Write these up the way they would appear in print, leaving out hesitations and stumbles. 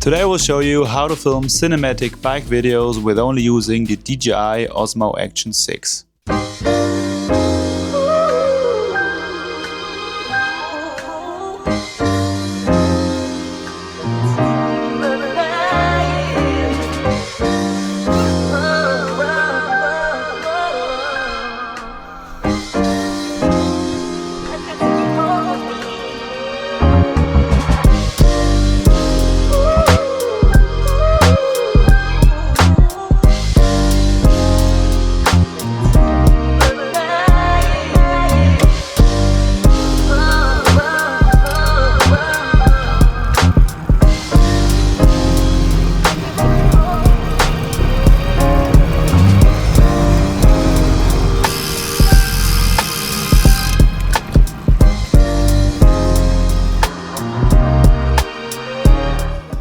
Today I will show you how to film cinematic bike videos with only using the DJI Osmo Action 6.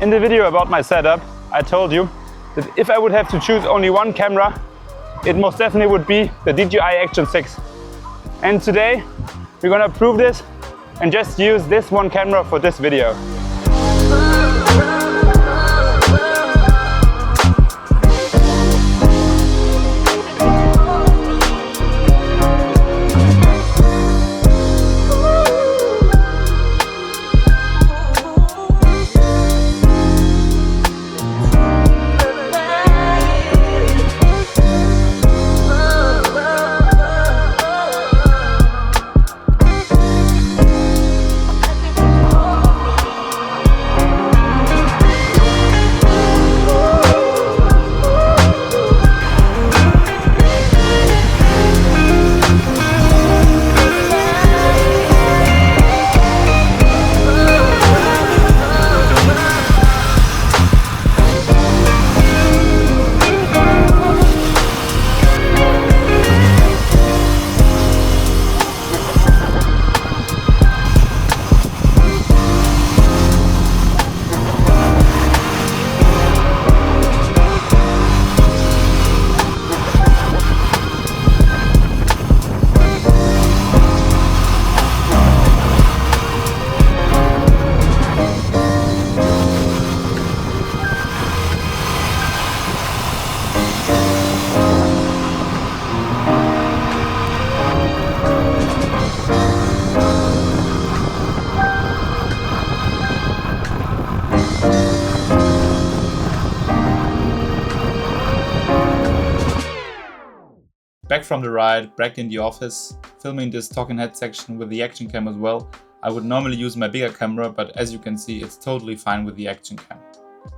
In the video about my setup, I told you that if I would have to choose only one camera, it most definitely would be the DJI Action 6. And today we're gonna prove this and just use this one camera for this video. Back from the ride, back in the office, filming this talking head section with the action cam as well. I would normally use my bigger camera, but as you can see, it's totally fine with the action cam.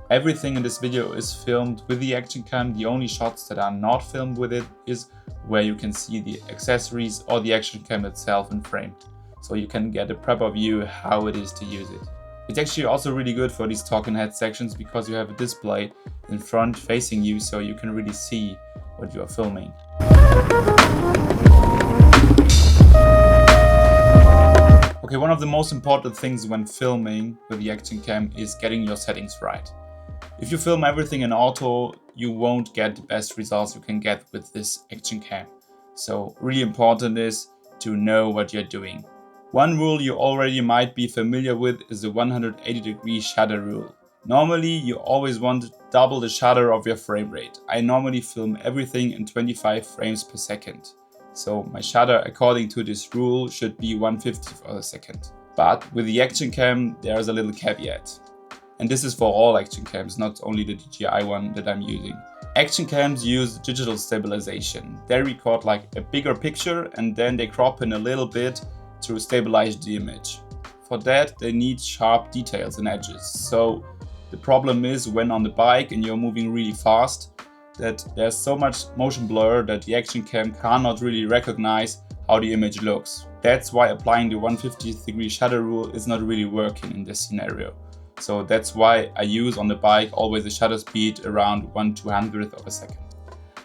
Everything in this video is filmed with the action cam. The only shots that are not filmed with it is where you can see the accessories or the action cam itself in frame. So you can get a proper view how it is to use it. It's actually also really good for these talking head sections because you have a display in front facing you, so you can really see what you are filming. Okay, one of the most important things when filming with the action cam is getting your settings right. If you film everything in auto, you won't get the best results you can get with this action cam. So really important is to know what you're doing. One rule you already might be familiar with is the 180-degree shutter rule. Normally, you always want double the shutter of your frame rate. I normally film everything in 25 frames per second. So my shutter, according to this rule, should be 1/50th of a second. But with the action cam, there's a little caveat. And this is for all action cams, not only the DJI one that I'm using. Action cams use digital stabilization. They record like a bigger picture and then they crop in a little bit to stabilize the image. For that, they need sharp details and edges. So the problem is when on the bike and you're moving really fast, that there's so much motion blur that the action cam cannot really recognize how the image looks. That's why applying the 1/50th degree shutter rule is not really working in this scenario. So that's why I use on the bike always a shutter speed around 1/200th of a second.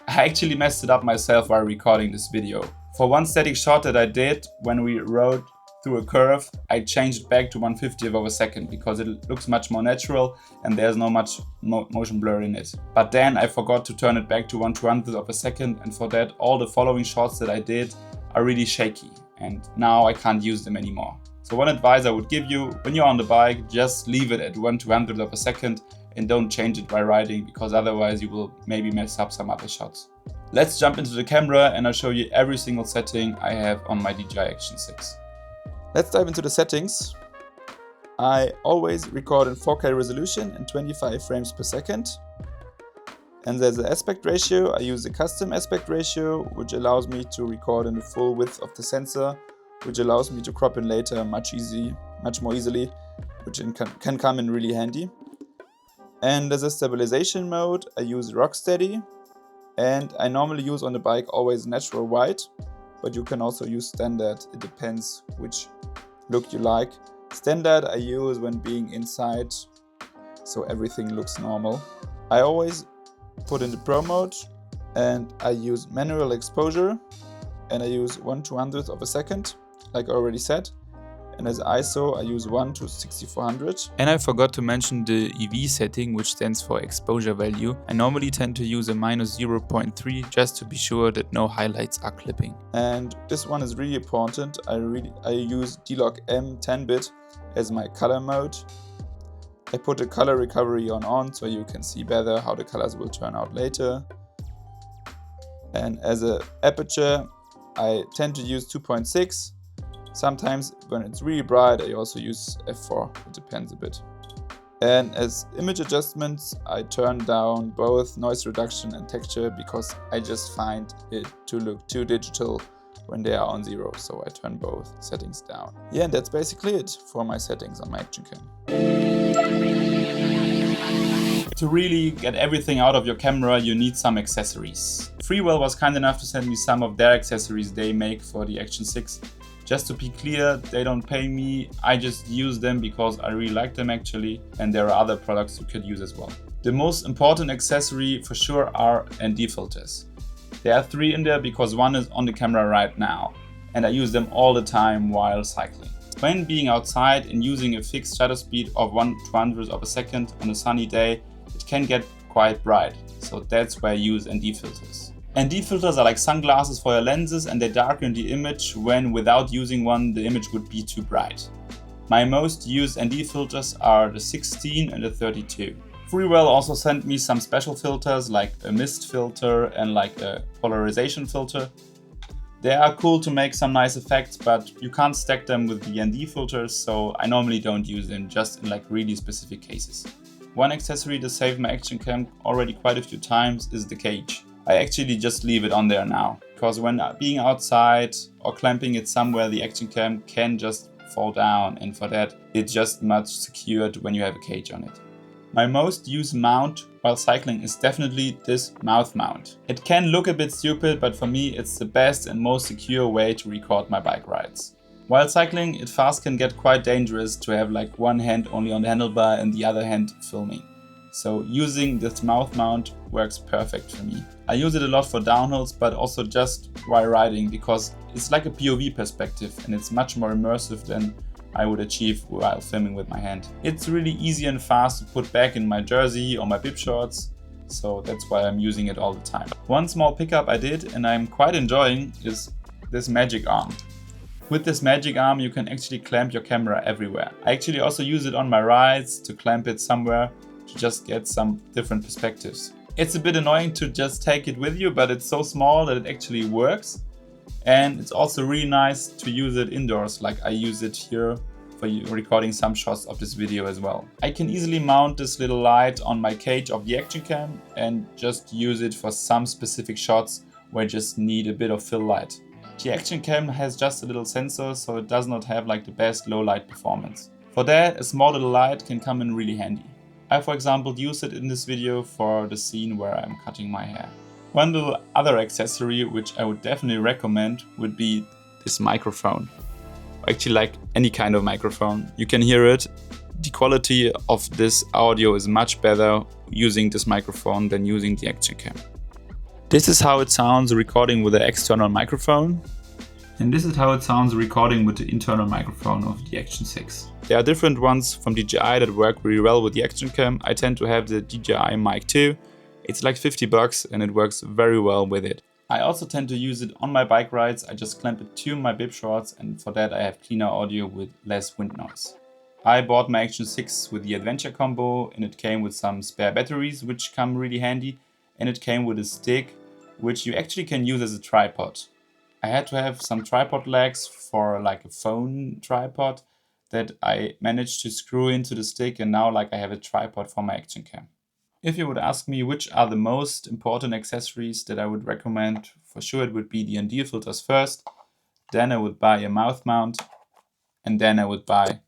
I actually messed it up myself while recording this video. For one static shot that I did when we rode through a curve, I changed it back to 1/50th of a second because it looks much more natural and there's no much motion blur in it. But then I forgot to turn it back to 1/200th of a second, and for that all the following shots that I did are really shaky and now I can't use them anymore. So one advice I would give you, when you're on the bike, just leave it at 1/200th of a second and don't change it while riding, because otherwise you will maybe mess up some other shots. Let's jump into the camera and I'll show you every single setting I have on my DJI Action 6. Let's dive into the settings. I always record in 4K resolution and 25 frames per second. And there's the aspect ratio. I use a custom aspect ratio, which allows me to record in the full width of the sensor, which allows me to crop in later much more easily, which can come in really handy. And as a stabilization mode, I use Rocksteady, and I normally use on the bike always natural white, but you can also use standard. It depends which look you like. Standard I use when being inside, so everything looks normal. I always put in the Pro mode, and I use manual exposure, and I use 1/200th of a second, like I already said. And as ISO, I use 1:6400. And I forgot to mention the EV setting, which stands for exposure value. I normally tend to use a -0.3 just to be sure that no highlights are clipping. And this one is really important. I use D-Log M 10-bit as my color mode. I put the color recovery on so you can see better how the colors will turn out later. And as an aperture, I tend to use 2.6. Sometimes when it's really bright, I also use f4, it depends a bit. And as image adjustments, I turn down both noise reduction and texture because I just find it to look too digital when they are on 0, so I turn both settings down. Yeah, and that's basically it for my settings on my Action Cam. To really get everything out of your camera, you need some accessories. Freewell was kind enough to send me some of their accessories they make for the Action 6. Just to be clear, they don't pay me, I just use them because I really like them actually, and there are other products you could use as well. The most important accessory for sure are ND filters. There are 3 in there because one is on the camera right now, and I use them all the time while cycling. When being outside and using a fixed shutter speed of 1/200th of a second on a sunny day, it can get quite bright, so that's where I use ND filters. ND filters are like sunglasses for your lenses, and they darken the image when without using one the image would be too bright. My most used ND filters are the 16 and the 32. Freewell also sent me some special filters like a mist filter and like a polarization filter. They are cool to make some nice effects, but you can't stack them with the ND filters, so I normally don't use them, just in like really specific cases. One accessory to save my Action Cam already quite a few times is the cage. I actually just leave it on there now, because when being outside or clamping it somewhere, the Action Cam can just fall down, and for that it's just much secured when you have a cage on it. My most used mount while cycling is definitely this mouth mount. It can look a bit stupid, but for me it's the best and most secure way to record my bike rides. While cycling, it fast can get quite dangerous to have like one hand only on the handlebar and the other hand filming. So using this mouth mount works perfect for me. I use it a lot for downhills, but also just while riding, because it's like a POV perspective and it's much more immersive than I would achieve while filming with my hand. It's really easy and fast to put back in my jersey or my bib shorts, so that's why I'm using it all the time. One small pickup I did and I'm quite enjoying is this magic arm. With this magic arm you can actually clamp your camera everywhere. I actually also use it on my rides to clamp it somewhere to just get some different perspectives. It's a bit annoying to just take it with you, but it's so small that it actually works. And it's also really nice to use it indoors, like I use it here for recording some shots of this video as well. I can easily mount this little light on my cage of the Action Cam and just use it for some specific shots where I just need a bit of fill light. The Action Cam has just a little sensor, so it does not have like the best low light performance. For that, a small little light can come in really handy. I, for example, use it in this video for the scene where I'm cutting my hair. One little other accessory which I would definitely recommend would be this microphone. Actually, like any kind of microphone. You can hear it. The quality of this audio is much better using this microphone than using the Action Cam. This is how it sounds recording with the external microphone. And this is how it sounds recording with the internal microphone of the Action 6. There are different ones from DJI that work really well with the Action Cam. I tend to have the DJI Mic 2. It's like $50 and it works very well with it. I also tend to use it on my bike rides. I just clamp it to my bib shorts, and for that I have cleaner audio with less wind noise. I bought my Action 6 with the Adventure combo, and it came with some spare batteries, which come really handy, and it came with a stick, which you actually can use as a tripod. I had to have some tripod legs for like a phone tripod that I managed to screw into the stick, and now like I have a tripod for my Action cam. If you would ask me which are the most important accessories that I would recommend, for sure it would be the ND filters first, then I would buy a mouth mount, and then I would buy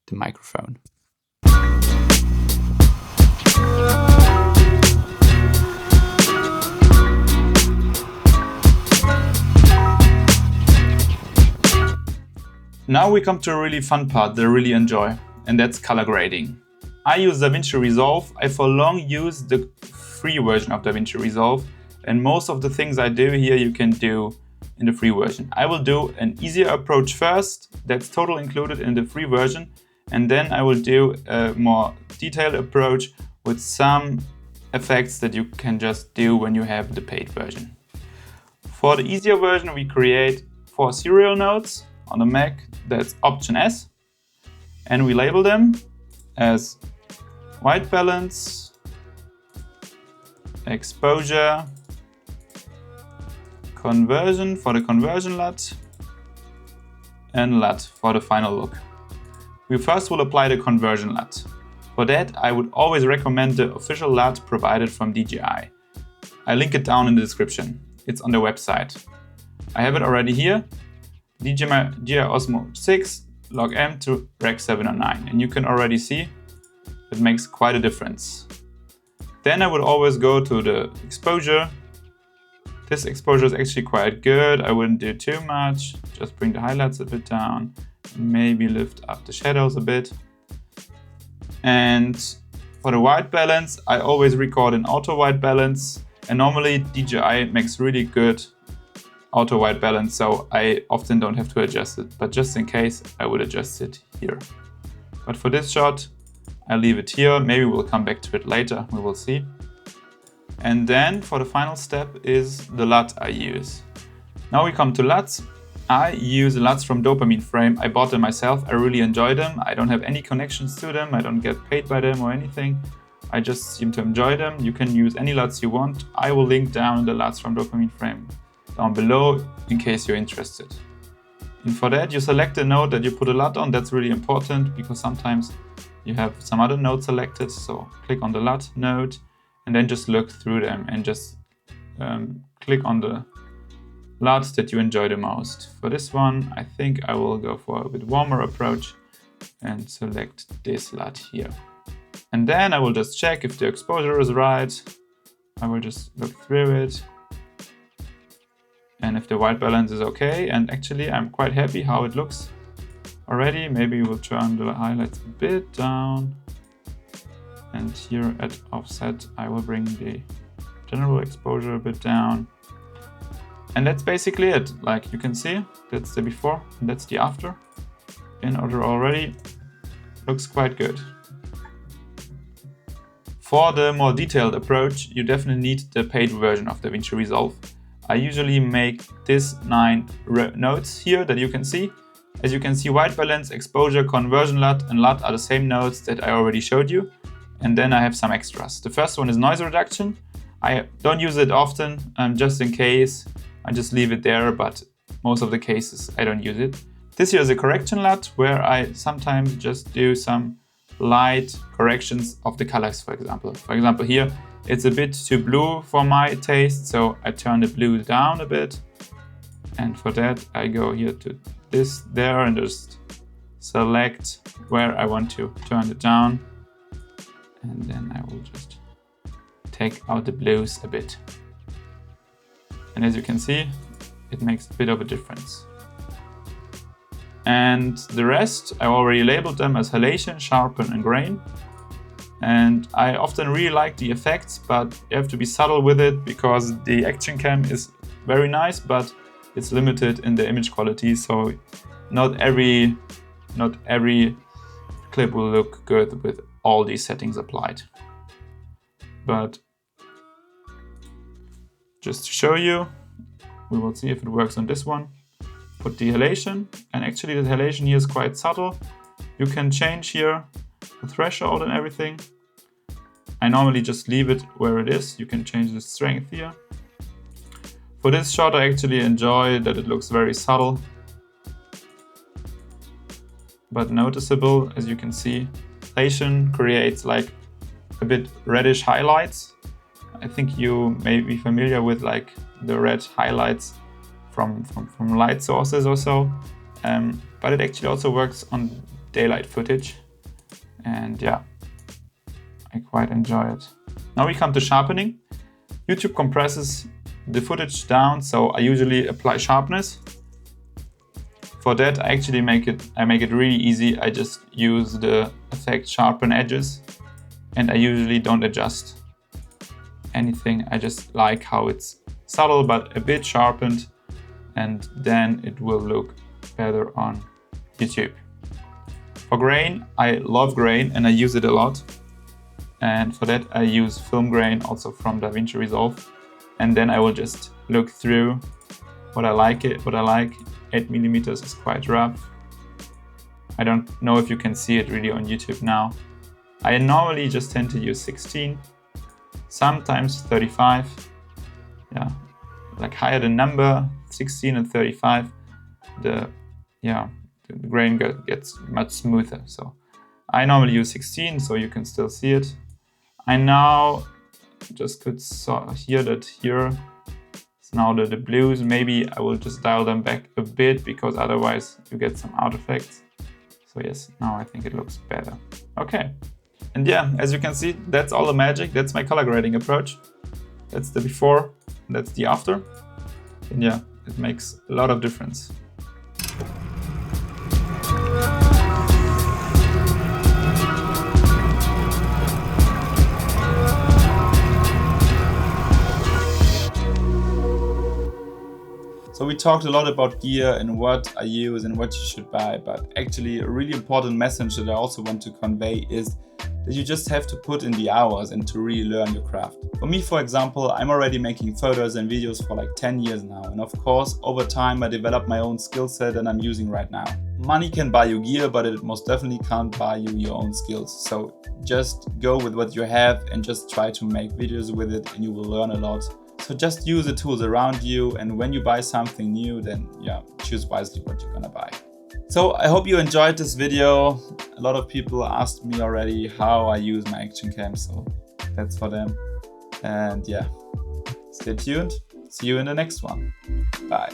the microphone. Now we come to a really fun part that I really enjoy, and that's color grading. I use DaVinci Resolve. I for long used the free version of DaVinci Resolve, and most of the things I do here you can do in the free version. I will do an easier approach first, that's totally included in the free version, and then I will do a more detailed approach with some effects that you can just do when you have the paid version. For the easier version, we create 4 serial nodes on the Mac, that's Option S, and we label them as white balance, exposure, conversion for the conversion LUT, and LUT for the final look. We first will apply the conversion LUT. For that, I would always recommend the official LUT provided from DJI. I link it down in the description. It's on the website. I have it already here. DJI Osmo 6 log M to Rec 709, and you can already see it makes quite a difference. Then I would always go to the exposure. This exposure is actually quite good. I wouldn't do too much, just bring the highlights a bit down, maybe lift up the shadows a bit. And for the white balance, I always record in auto white balance, and normally DJI makes really good auto white balance, so I often don't have to adjust it, but just in case I would adjust it here. But for this shot, I leave it here. Maybe we'll come back to it later, we will see. And then for the final step is the LUT I use. Now we come to LUTs. I use LUTs from Dopamine Frame. I bought them myself. I really enjoy them. I don't have any connections to them. I don't get paid by them or anything. I just seem to enjoy them. You can use any LUTs you want. I will link down the LUTs from Dopamine Frame down below in case you're interested. And for that, you select the node that you put a LUT on. That's really important because sometimes you have some other node selected. So click on the LUT node and then just look through them and just click on the LUTs that you enjoy the most. For this one, I think I will go for a bit warmer approach and select this LUT here. And then I will just check if the exposure is right. I will just look through it. And if the white balance is okay, and actually I'm quite happy how it looks already. Maybe we'll turn the highlights a bit down. And here at offset, I will bring the general exposure a bit down. And that's basically it. Like you can see, that's the before and that's the after. In order already, looks quite good. For the more detailed approach, you definitely need the paid version of DaVinci Resolve. I usually make this 9 nodes here that you can see. As you can see, white balance, exposure, conversion LUT, and LUT are the same nodes that I already showed you. And then I have some extras. The first one is noise reduction. I don't use it often, just in case. I just leave it there, but most of the cases I don't use it. This here is a correction LUT where I sometimes just do some light corrections of the colors, for example. For example, here it's a bit too blue for my taste, so I turn the blue down a bit. And for that, I go here to this there and just select where I want to turn it down. And then I will just take out the blues a bit. And as you can see, it makes a bit of a difference. And the rest, I already labeled them as halation, sharpen, and grain. And I often really like the effects, but you have to be subtle with it because the Action Cam is very nice, but it's limited in the image quality. So not every clip will look good with all these settings applied. But just to show you, we will see if it works on this one. Put the halation, and actually the halation here is quite subtle. You can change here the threshold and everything. I normally just leave it where it is. You can change the strength here. For this shot, I actually enjoy that it looks very subtle, but noticeable. As you can see, saturation creates like a bit reddish highlights. I think you may be familiar with like the red highlights from light sources or so, but it actually also works on daylight footage, and yeah, I quite enjoy it. Now we come to sharpening. YouTube compresses the footage down, so I usually apply sharpness. For that, I actually make it really easy. I just use the effect sharpen edges, and I usually don't adjust anything. I just like how it's subtle but a bit sharpened, and then it will look better on YouTube. For grain, I love grain and I use it a lot. And for that, I use film grain also from DaVinci Resolve. And then I will just look through what I like. 8mm is quite rough. I don't know if you can see it really on YouTube now. I normally just tend to use 16, sometimes 35. Yeah, like higher the number, 16 and 35, the grain gets much smoother. So I normally use 16, so you can still see it. I now just could hear that here. It's now the blues. Maybe I will just dial them back a bit, because otherwise you get some out effects. So yes, now I think it looks better. Okay. And yeah, as you can see, that's all the magic. That's my color grading approach. That's the before, that's the after. And yeah, it makes a lot of difference. So we talked a lot about gear and what I use and what you should buy, but actually a really important message that I also want to convey is that you just have to put in the hours and to really learn your craft. For me, for example, I'm already making photos and videos for like 10 years now. And of course, over time, I developed my own skill set that I'm using right now. Money can buy you gear, but it most definitely can't buy you your own skills. So just go with what you have and just try to make videos with it, and you will learn a lot. So just use the tools around you, and when you buy something new, then yeah, choose wisely what you're gonna buy. So I hope you enjoyed this video. A lot of people asked me already how I use my action cam, so that's for them. And yeah, stay tuned. See you in the next one. Bye.